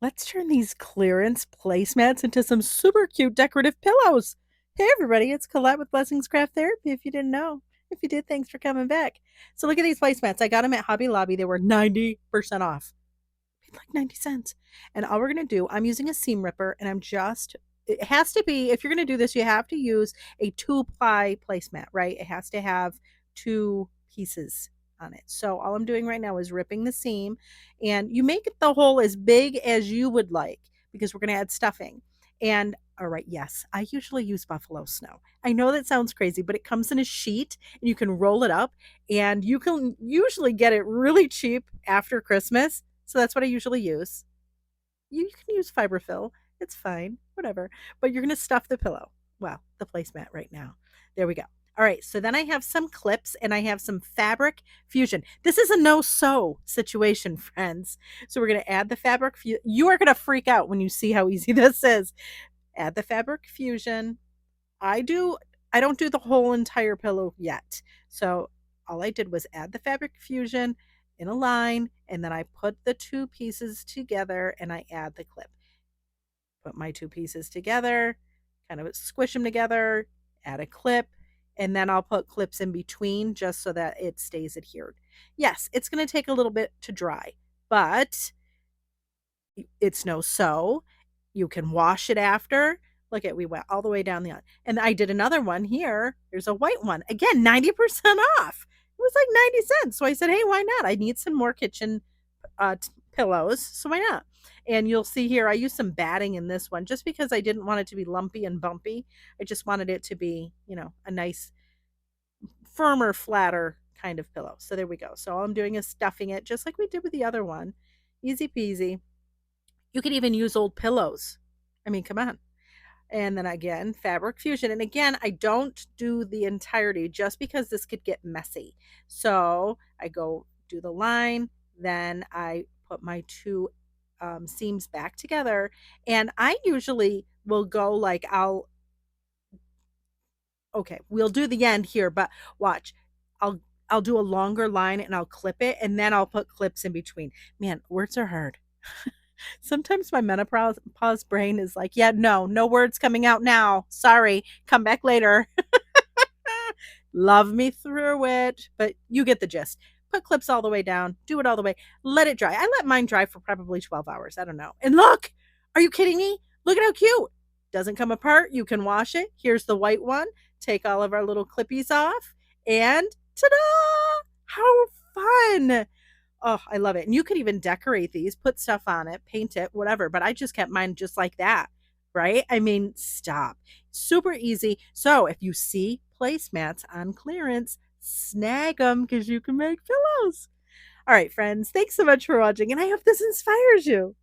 Let's turn these clearance placemats into some super cute decorative pillows. Hey everybody, it's Colette with Blessings Craft Therapy. If you didn't know, if you did, thanks for coming back. So look at these placemats. I got them at Hobby Lobby. They were 90% off. Paid like 90 cents. And all we're going to do, I'm using a seam ripper and it has to be, if you're going to do this, you have to use a 2-ply placemat, right? It has to have two pieces on it. So all I'm doing right now is ripping the seam, and you make the hole as big as you would like because we're going to add stuffing. And all right, yes, I usually use buffalo snow. I know that sounds crazy, but it comes in a sheet and you can roll it up, and you can usually get it really cheap after Christmas. So that's what I usually use. You can use fiberfill. It's fine, whatever. But you're going to stuff the pillow. Well, the placemat right now. There we go. All right, so then I have some clips and I have some fabric fusion. This is a no sew situation, friends. So we're going to add the fabric. You are going to freak out when you see how easy this is. Add the fabric fusion. I do I don't do the whole entire pillow yet. So all I did was add the fabric fusion in a line, and then I put the two pieces together and I add the clip. Put my two pieces together, kind of squish them together, add a clip, and then I'll put clips in between just so that it stays adhered. Yes, it's going to take a little bit to dry, but it's no sew. You can wash it after. Look at, we went all the way down the aisle. And I did another one here. There's a white one. Again, 90% off. It was like 90 cents. So I said, hey, why not? I need some more kitchen pillows. So why not? And you'll see here, I used some batting in this one just because I didn't want it to be lumpy and bumpy. I just wanted it to be, a nice, firmer, flatter kind of pillow. So there we go. So all I'm doing is stuffing it just like we did with the other one. Easy peasy. You could even use old pillows. I mean, come on. And then again, fabric fusion. And again, I don't do the entirety just because this could get messy. So I go do the line, then I put my two seams back together. And I usually will go like, okay, we'll do the end here, but watch. I'll I'll do a longer line and I'll clip it, and then I'll put clips in between. Man, words are hard. Sometimes my menopause brain is like, yeah, no words coming out now. Sorry, come back later. Love me through it, but you get the gist. Put clips all the way down, do it all the way, let it dry. I let mine dry for probably 12 hours. I don't know. And look, are you kidding me? Look at how cute. Doesn't come apart. You can wash it. Here's the white one. Take all of our little clippies off, and ta-da! How fun! Oh, I love it. And you could even decorate these, put stuff on it, paint it, whatever. But I just kept mine just like that, right? I mean, stop. Super easy. So if you see placemats on clearance, snag them because you can make pillows. All right, friends, thanks so much for watching, and I hope this inspires you.